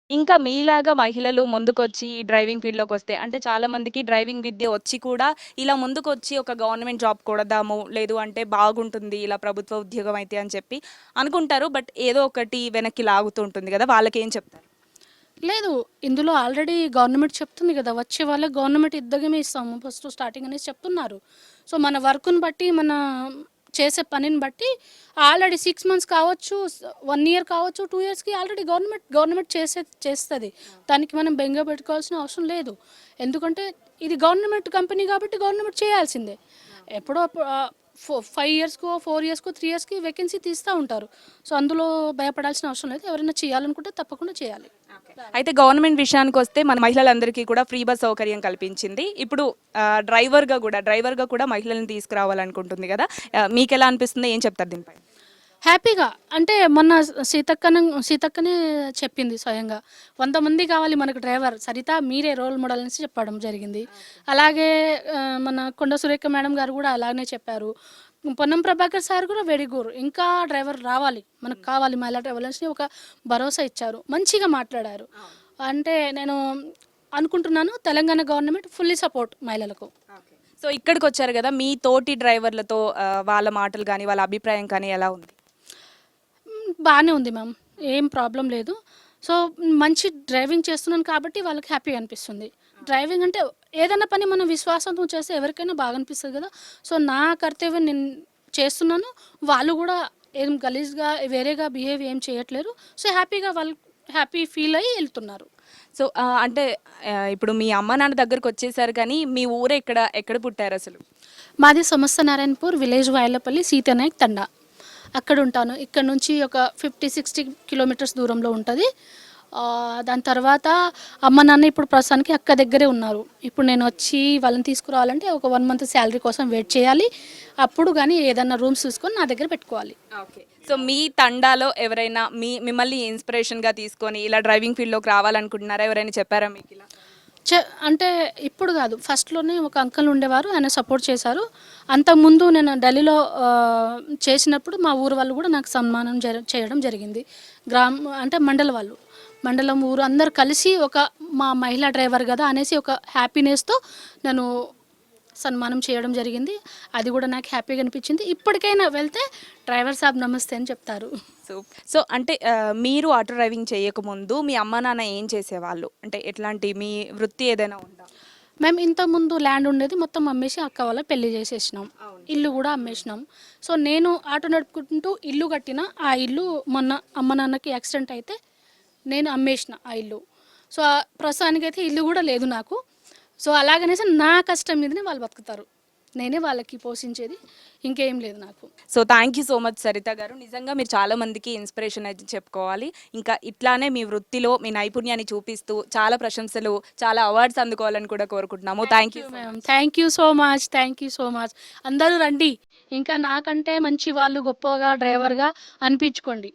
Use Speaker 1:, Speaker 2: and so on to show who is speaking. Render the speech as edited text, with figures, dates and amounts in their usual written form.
Speaker 1: ఇంకా మీలాగా మహిళలు ముందుకొచ్చి ఈ డ్రైవింగ్ ఫీల్డ్‌లోకొస్తే అంటే చాలా మందికి డ్రైవింగ్ విద్య వచ్చి కూడా ఇలా ముందుకొచ్చి ఒక గవర్నమెంట్ జాబ్ కొడదాము, లేదు అంటే బాగుంటుంది ఇలా ప్రభుత్వ ఉద్యోగం అయితే అని చెప్పి అనుకుంటారు. బట్ ఏదో ఒకటి వెనక్కి లాగుతూ ఉంటుంది గదా! వాళ్ళకేం చెప్తారు?
Speaker 2: లేదు. ఇందులో ఆల్రెడీ గవర్నమెంట్ చెప్తుంది గదా! వచ్చే వాళ్ళకి గవర్నమెంట్ ఇద్దగమే ఇస్తాము ఫస్ట్ స్టార్టింగ్ అనేసి చెప్తున్నారు. సో, మన వర్క్‌ని బట్టి, మన చేసే పనిని బట్టి ఆల్రెడీ 6 మంత్స్ కావచ్చు, 1 ఇయర్ కావచ్చు, 2 ఇయర్స్‌కి ఆల్రెడీ గవర్నమెంట్ చేస్తది. దానికి మనం బెంగ పెట్టుకోవాల్సిన అవసరం లేదు. ఎందుకంటే ఇది గవర్నమెంట్ కంపెనీ కాబట్టి గవర్నమెంట్ చేయాల్సిందే. ఎప్పుడో 5 ఇయర్స్‌కో, 4 ఇయర్స్‌కో, 3 ఇయర్స్‌కి వేకెన్సీ తీస్తా ఉంటారు. సో, అందులో భయపడాల్సిన అవసరం లేదు. ఎవరైనా చేయాలనుకుంటే తప్పకుండా చేయాలి.
Speaker 1: అయితే గవర్నమెంట్ విషయానికొస్తే మన మహిళలందరికీ కూడా ఫ్రీ బస్ సౌకర్యం కల్పించింది. ఇప్పుడు డ్రైవర్‌గా కూడా మహిళలను తీసుకురావాలనుకుంటుంది గదా! మీకెలా అనిపిస్తుంది? ఏం చెప్తారు దీనిపై?
Speaker 2: హ్యాపీగా. అంటే మొన్న సీతక్కనే చెప్పింది స్వయంగా. 100 మంది కావాలి మనకు డ్రైవర్. సరిత మీరే రోల్ మోడల్ అనేసి చెప్పడం జరిగింది. అలాగే మన కొండ సురేఖ మేడం గారు కూడా అలానే చెప్పారు. పొన్నం ప్రభాకర్ సార్ కూడా వెరీ గుడ్. ఇంకా డ్రైవర్ రావాలి. మనకు కావాలి మహిళా డ్రైవర్లు అనేసి ఒక భరోసా ఇచ్చారు. మంచిగా మాట్లాడారు. అంటే నేను అనుకుంటున్నాను తెలంగాణ గవర్నమెంట్ ఫుల్లీ సపోర్ట్ మహిళలకు.
Speaker 1: సో ఇక్కడికొచ్చారు గదా! మీ తోటి డ్రైవర్లతో వాళ్ళ మాటలు గాని, వాళ్ళ అభిప్రాయం కానీ ఎలా ఉంది?
Speaker 2: బానే ఉంది మ్యామ్. ఏం ప్రాబ్లమ్ లేదు. సో, మంచి డ్రైవింగ్ చేస్తున్నాను కాబట్టి వాళ్ళకి హ్యాపీగా అనిపిస్తుంది. డ్రైవింగ్ అంటే ఏదైనా పని మనం విశ్వాసంతో చేస్తే ఎవరికైనా బాగా అనిపిస్తది కదా! సో, నా కర్తవ్యం నేను చేస్తున్నాను. వాళ్ళు గూడా ఏం గలీజ్‌గా వేరేగా బిహేవ్ ఏం చేయట్లేరు. సో, హ్యాపీగా వాళ్ళు హ్యాపీ ఫీల్ అయ్యి ఎళ్తున్నారు.
Speaker 1: సో అంటే ఇప్పుడు మీ అమ్మ, నాన్న దగ్గరకొచ్చేసారు కానీ, మీ ఊరు ఎక్కడ పుట్టారసలు?
Speaker 2: మాది సమస్త నారాయణపూర్ విలేజ్ వాయలపల్లి సీతానాయక్ తండా. అక్కడుంటాను. ఇక్కడ నుంచి ఒక 50, 60 కిలోమీటర్స్ దూరంలో ఉంటది. దాని తర్వాత అమ్మ, నాన్న ఇప్పుడు ప్రస్తుతానికి అక్క దగ్గరే ఉన్నారు. ఇప్పుడు నేనొచ్చి వాళ్ళని తీసుకురావాలంటే ఒక 1 మంత్ శాలరీ కోసం వెయిట్ చేయాలి. అప్పుడు గానీ ఏదన్నా రూమ్స్ చూసుకొని నా దగ్గర పెట్టుకోవాలి.
Speaker 1: ఓకే. సో మీ తండాలో ఎవరైనా మిమ్మల్ని ఇన్‌స్పిరేషన్‌గా తీసుకొని ఇలా డ్రైవింగ్ ఫీల్డ్‌లోకి రావాలనుకుంటున్నారా? ఎవరైనా చెప్పారా మీకిలా?
Speaker 2: చ అంటే ఇప్పుడు గాదు. ఫస్ట్‌లోనే ఒక అంకుల్ ఉండేవారు. ఆయన సపోర్ట్ చేశారు. అంతకుముందు నేను ఢిల్లీలో చేసినప్పుడు మా ఊరు వాళ్ళు గూడా నాకు సన్మానం చేయడం జరిగింది. అంటే మండలి వాళ్ళు. మండలం, ఊరు అందరూ కలిసి ఒక మా మహిళా డ్రైవర్ గదా! అనేసి ఒక హ్యాపీనెస్‌తో నన్ను సన్మానం చేయడం జరిగింది. అది గూడా నాకు హ్యాపీగా అనిపించింది. ఇప్పటికైనా వెళ్తే డ్రైవర్ సాబ్ నమస్తే అని చెప్తారు.
Speaker 1: సో సో అంటే మీరు ఆటో డ్రైవింగ్ చేయకముందు మీ అమ్మ, నాన్న ఏం చేసేవాళ్ళు? అంటే ఎట్లాంటి మీ వృత్తి ఏదైనా ఉందా?
Speaker 2: మేము ఇంతకుముందు ల్యాండ్ ఉండేది మొత్తం అమ్మేసి అక్క వాళ్ళ పెళ్లి చేసేసినాం. ఇల్లు కూడా అమ్మేసినాం. సో, నేను ఆటో నడుపుకుంటూ ఇల్లు కట్టిన. ఆ ఇల్లు మొన్న అమ్మ నాన్నకి యాక్సిడెంట్ అయితే నేను అమ్మేసిన ఆ ఇల్లు. సో, ప్రస్తుతానికైతే ఇల్లు కూడా లేదు నాకు. సో, అలాగనేసి నా కష్టం మీదనే వాళ్ళు బతుకుతారు. నేనే వాళ్ళకి పోషించేది. ఇంకేం లేదు నాకు.
Speaker 1: So thank you so much Saritha గారు. నిజంగా మీరు చాలా మందికి ఇన్స్పిరేషన్ అయితే చెప్పుకోవాలి. ఇంకా ఇట్లానే మీ వృత్తిలో మీ నైపుణ్యాన్ని చూపిస్తూ చాలా ప్రశంసలు, చాలా అవార్డ్స్ అందుకోవాలని కూడా కోరుకుంటున్నాము. Thank you.
Speaker 2: Ma'am. Thank you so much. Thank you so much. అందరూ రండి. ఇంకా నాకంటే మంచి వాళ్ళు గొప్పగా డ్రైవర్‌గా అనిపించుకోండి.